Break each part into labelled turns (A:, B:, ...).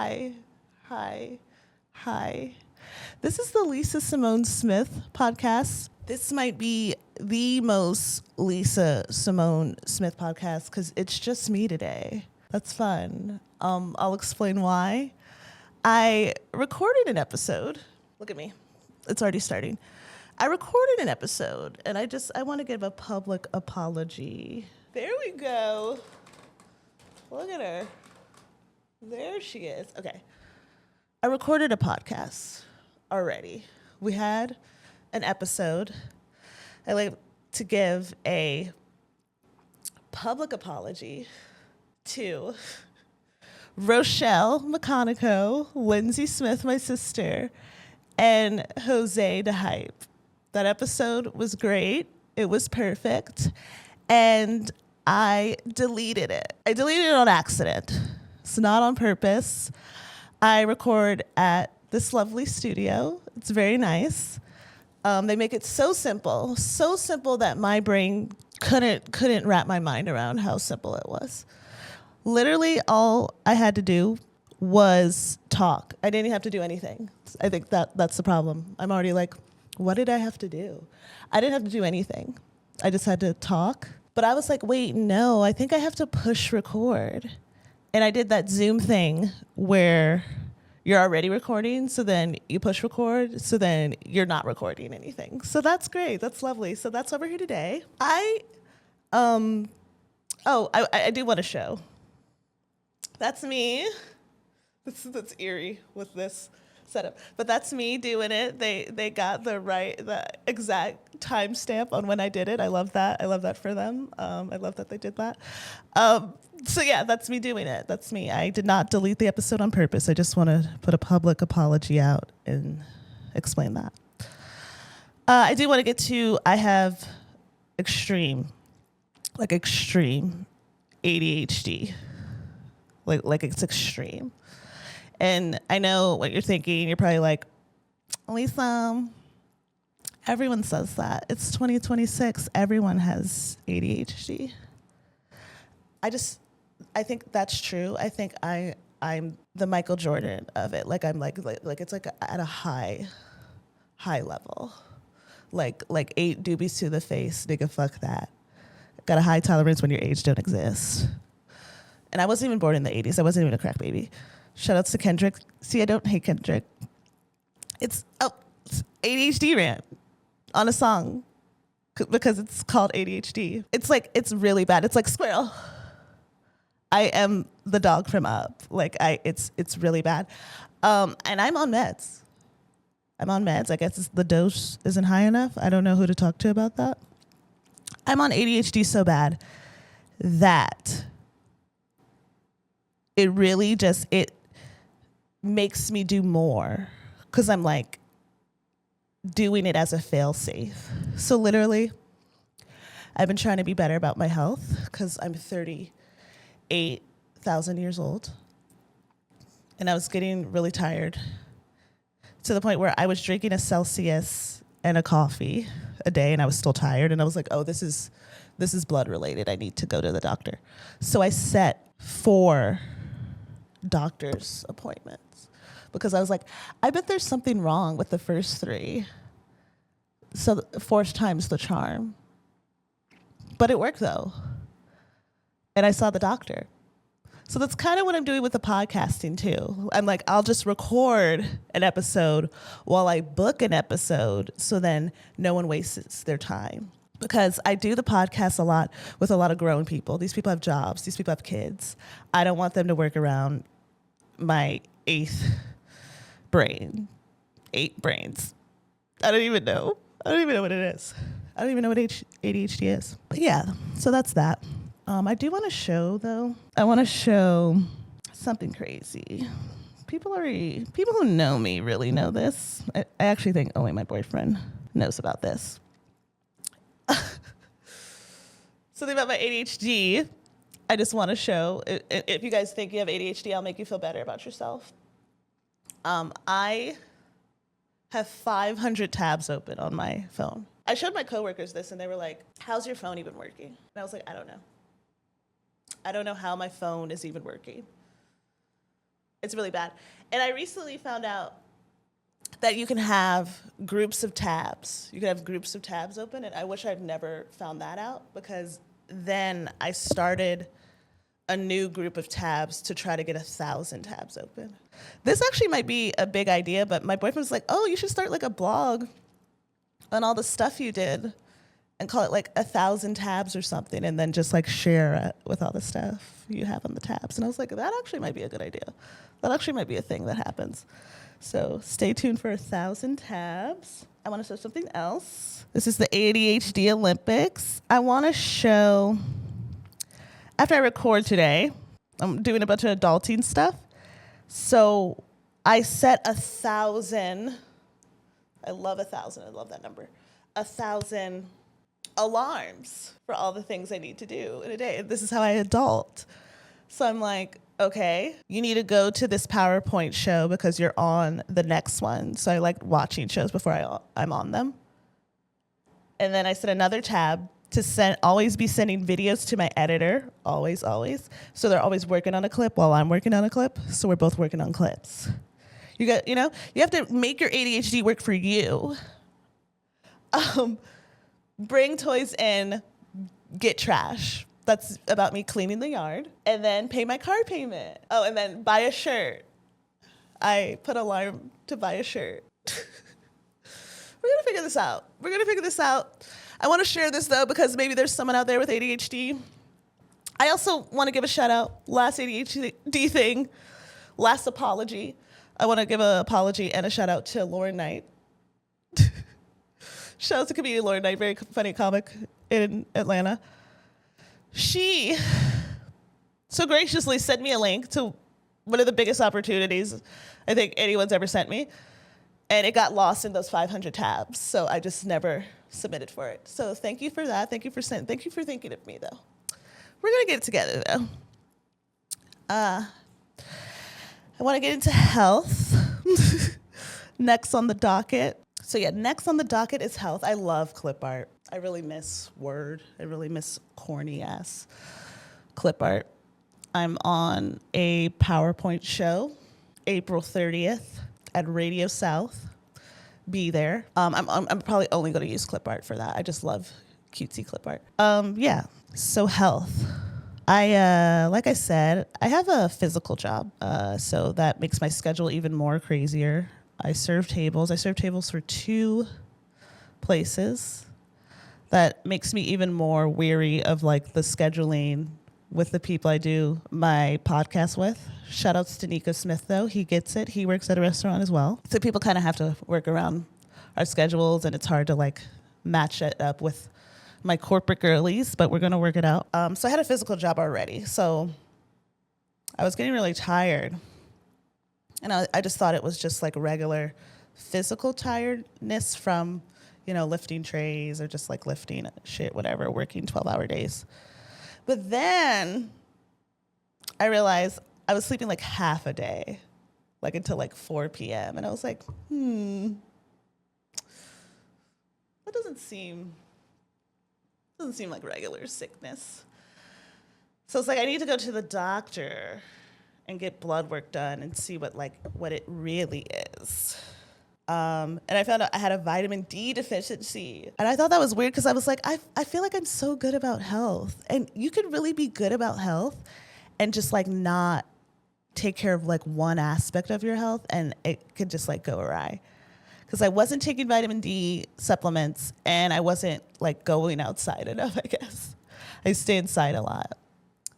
A: Hi. Hi. Hi. This is the Lisa Simone Smith Podcast. This might be the most Lisa Simone Smith podcast because it's just me today. That's fun. I'll explain why. I recorded an episode. Look at me. It's already starting. I recorded an episode, and I want to give a public apology. There we go. Look at her. There she is. Okay. I recorded a podcast already. We had an episode. I like to give a public apology to Rochelle McConico, Lindsay Smith, my sister, and Jose DeHype. That episode was great. It was perfect. And I deleted it. I deleted it on accident. It's not on purpose. I record at this lovely studio. It's very nice. They make it so simple that my brain couldn't wrap my mind around how simple it was. Literally, all I had to do was talk. I didn't have to do anything. I think that's the problem. I'm already like, what did I have to do? I didn't have to do anything. I just had to talk. But I was like, wait, no, I think I have to push record. And I did that Zoom thing where you're already recording, so then you push record, so then you're not recording anything. So that's great. That's lovely. So that's over here today. I do want to show. That's me. That's eerie with this setup, but that's me doing it. They got the exact timestamp on when I did it. I love that. I love that for them. I love that they did that. So yeah, that's me doing it. That's me. I did not delete the episode on purpose. I just want to put a public apology out and explain that. I do want to get to, I have extreme ADHD. Like it's extreme. And I know what you're thinking. You're probably like, Lisa, everyone says that. It's 2026. Everyone has ADHD. I think that's true. I think I'm the Michael Jordan of it. Like I'm like it's like at a high level. Like 8 doobies to the face, nigga, fuck that. Got a high tolerance when your age don't exist. And I wasn't even born in the 80s. I wasn't even a crack baby. Shout outs to Kendrick. See, I don't hate Kendrick. It's ADHD rant on a song because it's called ADHD. It's really bad. It's like Squirrel. I am the dog from Up. It's really bad. And I'm on meds. I guess the dose isn't high enough. I don't know who to talk to about that. I'm on ADHD so bad that it really it makes me do more because I'm like doing it as a fail safe. So literally, I've been trying to be better about my health because I'm 38,000 years old. And I was getting really tired to the point where I was drinking a Celsius and a coffee a day and I was still tired. And I was like, oh, this is blood related. I need to go to the doctor. So I set 4 doctor's appointments because I was like, I bet there's something wrong with the first 3. So 4th time's the charm. But it worked though. And I saw the doctor. So that's kind of what I'm doing with the podcasting too. I'm like, I'll just record an episode while I book an episode so then no one wastes their time. Because I do the podcast a lot with a lot of grown people. These people have jobs. These people have kids. I don't want them to work around my 8th brain. 8 brains. I don't even know what it is. I don't even know what ADHD is. But yeah, so that's that. I do want to show, though. I want to show something crazy. People who know me really know this. I actually think only my boyfriend knows about this. Something about my ADHD, I just want to show. If you guys think you have ADHD, I'll make you feel better about yourself. I have 500 tabs open on my phone. I showed my coworkers this, and they were like, how's your phone even working? And I was like, I don't know. I don't know how my phone is even working. It's really bad. And I recently found out that you can have groups of tabs. You can have groups of tabs open, and I wish I'd never found that out, because then I started a new group of tabs to try to get 1,000 tabs open. This actually might be a big idea, but my boyfriend was like, oh, you should start like a blog on all the stuff you did and call it like 1,000 tabs or something, and then just like share it with all the stuff you have on the tabs. And I was like, that actually might be a good idea. That actually might be a thing that happens. So stay tuned for 1,000 tabs. I want to show something else. This is the ADHD Olympics. I want to show, after I record today, I'm doing a bunch of adulting stuff. So I set 1,000. I love 1,000. I love that number. 1,000 alarms for all the things I need to do in a day. This is how I adult. So I'm like, okay, you need to go to this PowerPoint show because you're on the next one. So I like watching shows before I'm on them. And then I set another tab to always be sending videos to my editor, always. So they're always working on a clip while I'm working on a clip. So we're both working on clips. You have to make your ADHD work for you. Bring toys in, get trash. That's about me cleaning the yard. And then pay my car payment. Oh, and then buy a shirt. I put alarm to buy a shirt. We're going to figure this out. I want to share this, though, because maybe there's someone out there with ADHD. I also want to give a shout out. Last ADHD thing. Last apology. I want to give an apology and a shout out to Lauren Knight. Shout out to comedian Lauren Knight, very funny comic in Atlanta. She so graciously sent me a link to one of the biggest opportunities I think anyone's ever sent me. And it got lost in those 500 tabs. So I just never submitted for it. So thank you for that. Thank you for thinking of me, though. We're going to get it together, though. I want to get into health. Next on the docket. So yeah, next on the docket is health. I love clip art. I really miss Word. I really miss corny-ass clip art. I'm on a PowerPoint show, April 30th at Radio South. Be there. I'm probably only going to use clip art for that. I just love cutesy clip art. Yeah, so health. Like I said, I have a physical job, so that makes my schedule even more crazier. I serve tables. I serve tables for 2 places. That makes me even more weary of like the scheduling with the people I do my podcast with. Shout outs to Lisa Smith, though. He gets it. He works at a restaurant as well. So people kind of have to work around our schedules, and it's hard to like match it up with my corporate girlies, but we're going to work it out. So I had a physical job already. So I was getting really tired. And I just thought it was just like regular physical tiredness from, lifting trays or just like lifting shit, whatever, working 12-hour days. But then I realized I was sleeping like half a day, like until like 4 p.m. And I was like, that doesn't seem like regular sickness. So it's like I need to go to the doctor and get blood work done and see what it really is. And I found out I had a vitamin D deficiency. And I thought that was weird because I was like, I feel like I'm so good about health. And you could really be good about health and just like not take care of like one aspect of your health, and it could just like go awry. Because I wasn't taking vitamin D supplements, and I wasn't like going outside enough, I guess. I stay inside a lot.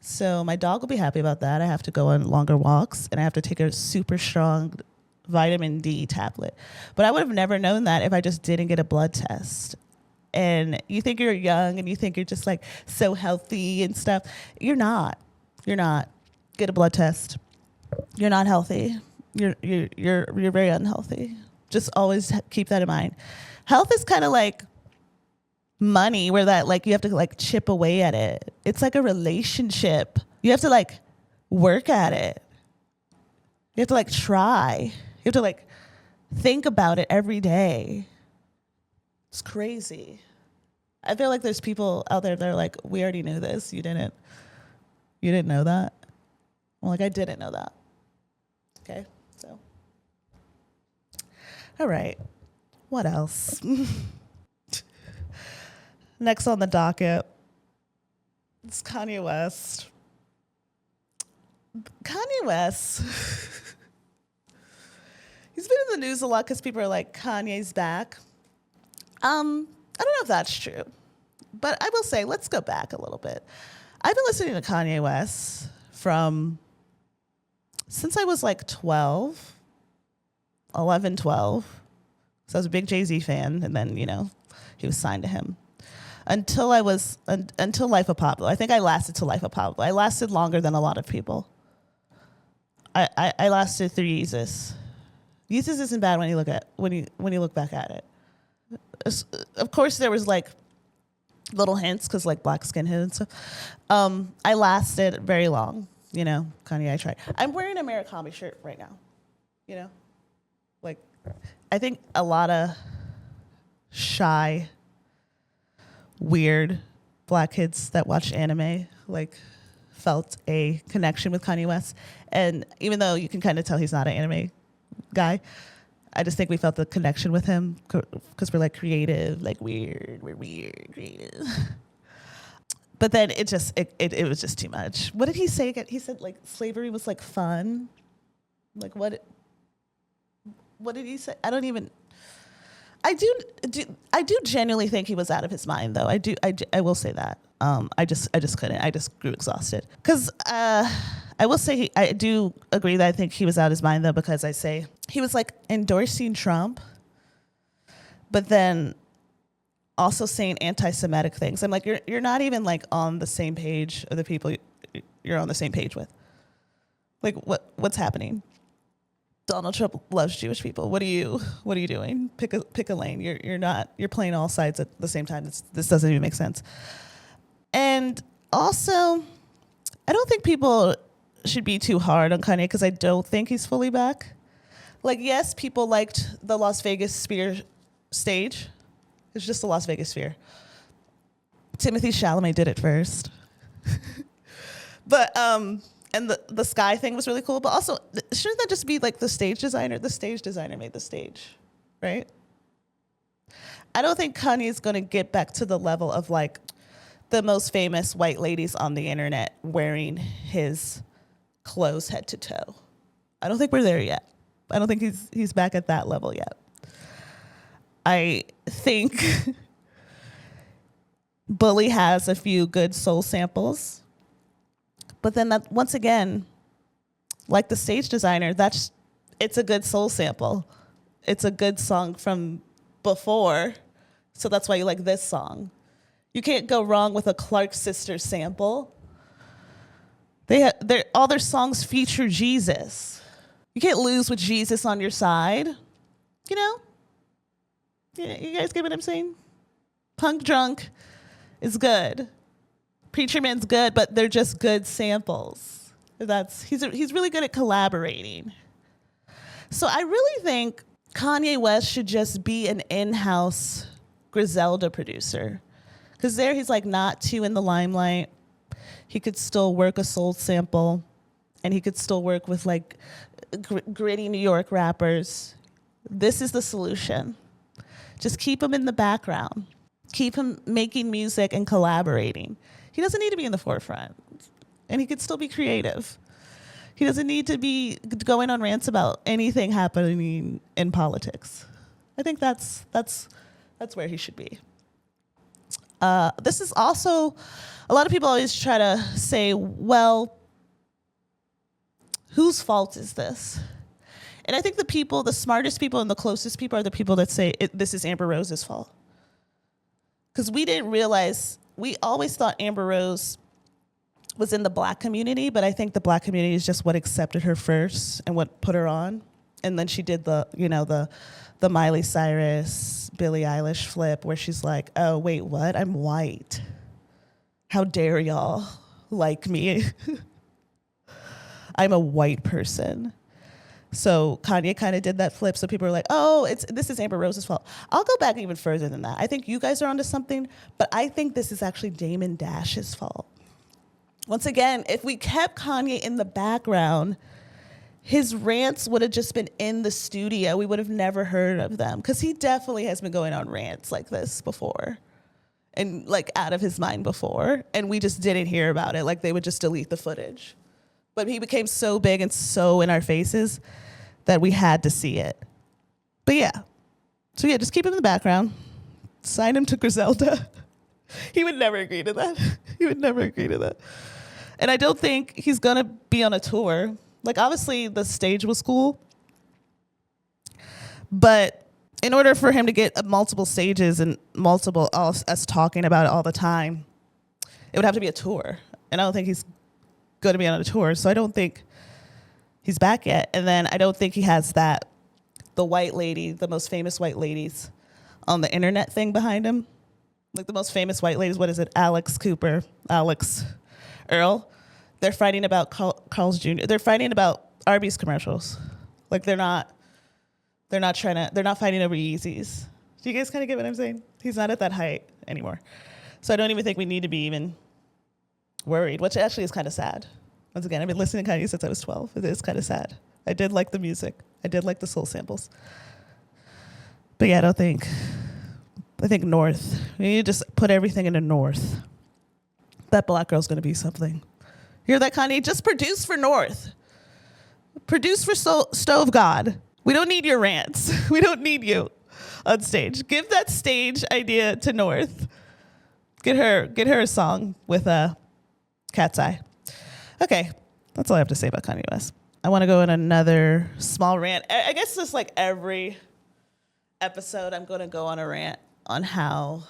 A: So my dog will be happy about that. I have to go on longer walks, and I have to take a super strong vitamin D tablet. But I would have never known that if I just didn't get a blood test. And you think you're young and you think you're just like so healthy and stuff. You're not. Get a blood test. You're not healthy. You're very unhealthy. Just always keep that in mind. Health is kind of like money, where that like you have to like chip away at it. It's like a relationship. You have to like work at it. You have to like try. You have to like think about it every day. It's crazy. I feel like there's people out there that are like, we already knew this. You didn't know that? Well, like I didn't know that. okay? So, all right. What else? Next on the docket, it's Kanye West. Kanye West, he's been in the news a lot because people are like, Kanye's back. I don't know if that's true, but I will say, let's go back a little bit. I've been listening to Kanye West since I was like 12. So I was a big Jay-Z fan, and then, he was signed to him. Until Life of Pablo. I think I lasted till Life of Pablo. I lasted longer than a lot of people. I lasted through Yeezus. Yeezus isn't bad when you look back at it. Of course, there was like little hints because like black skinhead and stuff. I lasted very long. Kanye, I tried. I'm wearing a Murakami shirt right now. Like I think a lot of shy, weird black kids that watch anime like felt a connection with Kanye West. And even though you can kind of tell he's not an anime guy, I just think we felt the connection with him because we're like creative, like weird, we're weird, creative. But then it was just too much. What did he say again? He said like slavery was like fun. Like what did he say? I do genuinely think he was out of his mind though. I will say that. I just couldn't. I just grew exhausted. Because I will say I do agree that I think he was out of his mind though, because I say he was like endorsing Trump, but then also saying anti-Semitic things. I'm like, you're not even like on the same page of the people you're on the same page with. Like what's happening? Donald Trump loves Jewish people. What are you doing? Pick a lane. You're playing all sides at the same time. This doesn't even make sense. And also, I don't think people should be too hard on Kanye because I don't think he's fully back. Like, yes, people liked the Las Vegas Sphere stage. It's just the Las Vegas Sphere. Timothy Chalamet did it first. But and the sky thing was really cool, but also, shouldn't that just be like the stage designer? The stage designer made the stage, right? I don't think Kanye's going to get back to the level of like the most famous white ladies on the internet wearing his clothes head to toe. I don't think we're there yet. I don't think he's back at that level yet. I think Bully has a few good soul samples. But then that, once again, like the stage designer, it's a good soul sample. It's a good song from before, so that's why you like this song. You can't go wrong with a Clark Sisters sample. All their songs feature Jesus. You can't lose with Jesus on your side. Yeah, you guys get what I'm saying? Punk Drunk is good. Preacher Man's good, but they're just good samples. He's really good at collaborating. So I really think Kanye West should just be an in-house Griselda producer. Because there he's like not too in the limelight. He could still work a soul sample, and he could still work with like gritty New York rappers. This is the solution. Just keep him in the background. Keep him making music and collaborating. He doesn't need to be in the forefront, and he could still be creative. He doesn't need to be going on rants about anything happening in politics. I think that's where he should be. This is also, a lot of people always try to say, well, whose fault is this? And I think the smartest people and the closest people are the people that say this is Amber Rose's fault. Because we always thought Amber Rose was in the black community, but I think the black community is just what accepted her first and what put her on. And then she did the Miley Cyrus, Billie Eilish flip where she's like, oh, wait, what? I'm white. How dare y'all like me? I'm a white person. So Kanye kind of did that flip. So people are like, oh, this is Amber Rose's fault. I'll go back even further than that. I think you guys are onto something, but I think this is actually Damon Dash's fault. Once again, if we kept Kanye in the background, his rants would have just been in the studio. We would have never heard of them because he definitely has been going on rants like this before and like out of his mind before. And we just didn't hear about it. Like they would just delete the footage. But he became so big and so in our faces that we had to see it. But yeah. So yeah, just keep him in the background. Sign him to Griselda. He would never agree to that. He would never agree to that. And I don't think he's going to be on a tour. Like, obviously, the stage was cool. But in order for him to get multiple stages and multiple us talking about it all the time, it would have to be a tour. And I don't think he's going to be on a tour. So I don't think he's back yet. And then I don't think he has the white lady, the most famous white ladies on the internet thing behind him. Like the most famous white ladies, what is it? Alex Cooper, Alex Earl. They're fighting about Carl's Jr. They're fighting about Arby's commercials. Like they're not fighting over Yeezys. Do you guys kind of get what I'm saying? He's not at that height anymore. So I don't even think we need to be even worried, which actually is kind of sad. Once again, I've been listening to Kanye since I was 12. It is kind of sad. I did like the music. I did like the soul samples. But yeah, I think North. We need to just put everything into North. That black girl's going to be something. Hear that, Kanye? Just produce for North. Produce for Stove God. We don't need your rants. We don't need you on stage. Give that stage idea to North. Get her a song with a Cat's Eye. Okay, that's all I have to say about Kanye West. I want to go in another small rant. I guess just like every episode, I'm going to go on a rant on how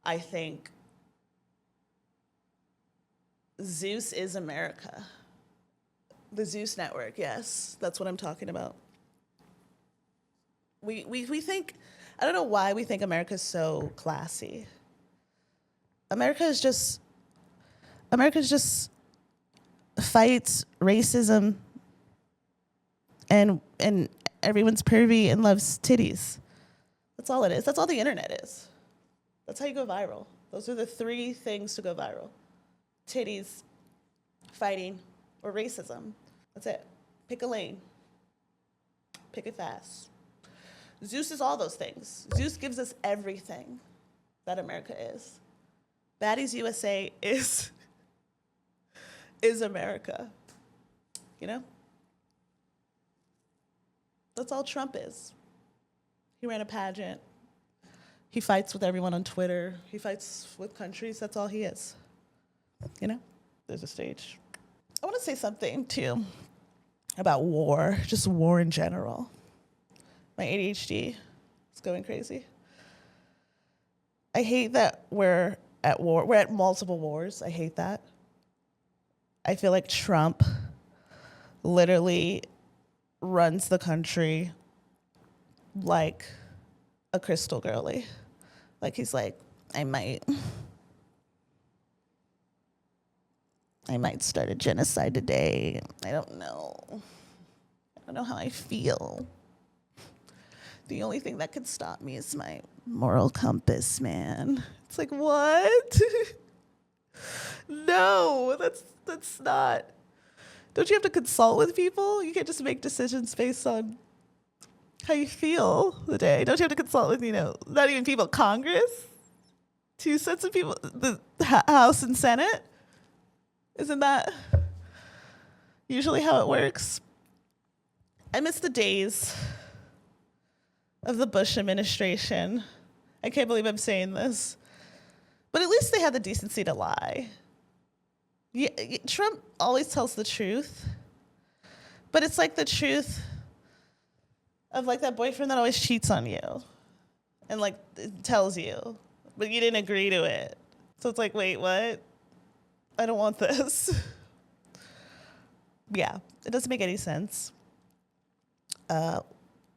A: I think Zeus is America. The Zeus Network, yes, that's what I'm talking about. We think, I don't know why we think America's so classy. America's just fights racism and everyone's pervy and loves titties. That's all it is. That's all the internet is. That's how you go viral. Those are the 3 things to go viral. Titties, fighting, or racism. That's it. Pick a lane. Pick it fast. Zeus is all those things. Zeus gives us everything that America is. Baddies USA is America. You know? That's all Trump is. He ran a pageant. He fights with everyone on Twitter. He fights with countries. That's all he is. You know? There's a stage. I want to say something, too, about war, just war in general. My ADHD is going crazy. I hate that we're at war. We're at multiple wars. I hate that. I feel like Trump literally runs the country like a crystal girlie. Like he's like, I might start a genocide today. I don't know how I feel. The only thing that could stop me is my moral compass, man. It's like, what? No, that's not. Don't you have to consult with people? You can't just make decisions based on how you feel the day. Don't you have to consult with, not even people, Congress? 2 sets of people, the House and Senate? Isn't that usually how it works? I miss the days of the Bush administration. I can't believe I'm saying this. But at least they had the decency to lie. Yeah, Trump always tells the truth. But it's like the truth of like that boyfriend that always cheats on you. And like tells you. But you didn't agree to it. So it's like, wait, what? I don't want this. Yeah, it doesn't make any sense.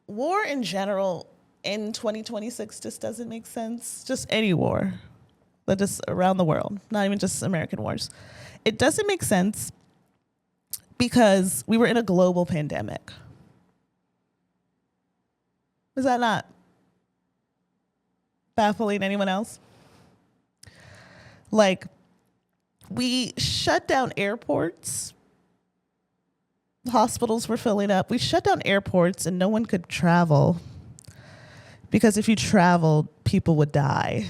A: War in general in 2026 just doesn't make sense. Just any war, but just around the world, not even just American wars. It doesn't make sense because we were in a global pandemic. Is that not baffling anyone else? Like, we shut down airports Hospitals were filling up. We shut down airports and no one could travel because if you traveled, people would die.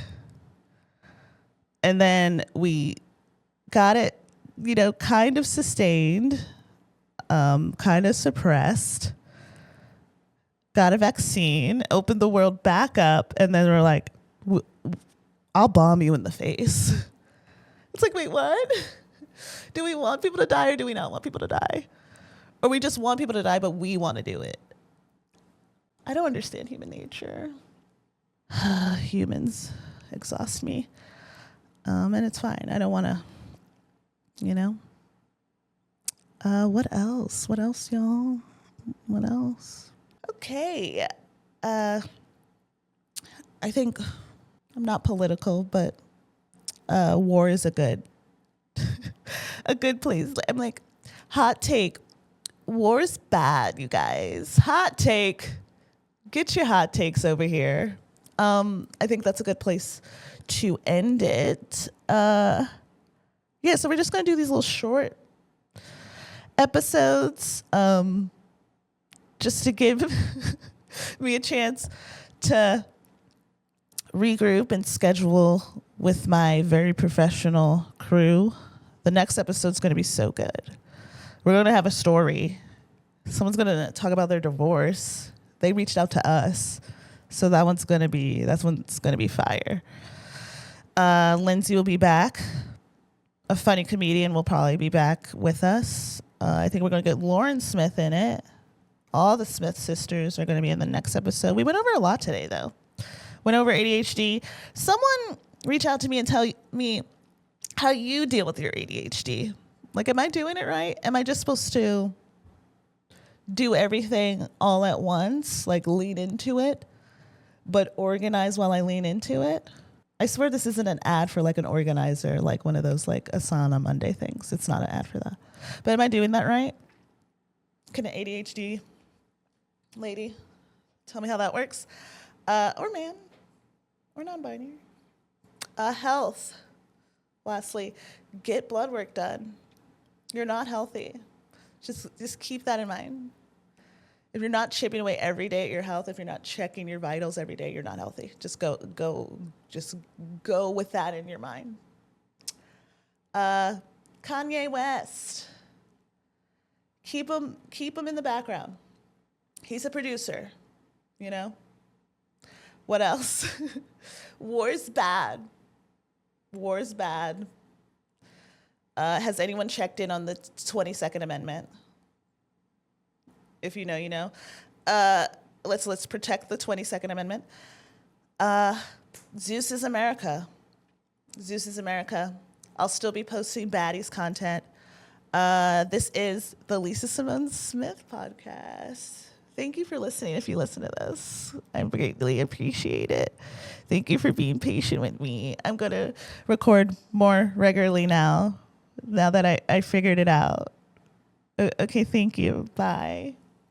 A: And then we got it, kind of sustained, kind of suppressed, got a vaccine, opened the world back up, and then we're like, I'll bomb you in the face. It's like, wait, what? Do we want people to die or do we not want people to die? Or we just want people to die, but we want to do it. I don't understand human nature. Humans exhaust me. And it's fine. I don't want to, what else? What else, y'all? What else? Okay. I think I'm not political, but war is a good place. I'm like, hot take. War's bad, you guys. Hot take. Get your hot takes over here. I think that's a good place to end it. So we're just going to do these little short episodes just to give me a chance to regroup and schedule with my very professional crew. The next episode's going to be so good. We're going to have a story. Someone's going to talk about their divorce. They reached out to us. So that's one's going to be fire. Lindsay will be back. A funny comedian will probably be back with us. I think we're going to get Lauren Smith in it. All the Smith sisters are going to be in the next episode. We went over a lot today, though. Went over ADHD. Someone reach out to me and tell me how you deal with your ADHD. Like, am I doing it right? Am I just supposed to do everything all at once, like lean into it, but organize while I lean into it? I swear this isn't an ad for like an organizer, like one of those like Asana Monday things. It's not an ad for that. But am I doing that right? Can an ADHD lady tell me how that works? Or man, or non-binary. Health. Lastly, get blood work done. You're not healthy. Just keep that in mind. If you're not chipping away every day at your health, if you're not checking your vitals every day, you're not healthy. Just go with that in your mind. Kanye West. Keep him in the background. He's a producer, What else? War's bad. War's bad. Has anyone checked in on the 22nd Amendment? If you know, you know. Let's protect the 22nd Amendment. Zeus is America. Zeus is America. I'll still be posting baddies content. This is the Lisa Simone Smith Podcast. Thank you for listening. If you listen to this, I greatly appreciate it. Thank you for being patient with me. I'm going to record more regularly now that I figured it out. Okay, thank you. Bye.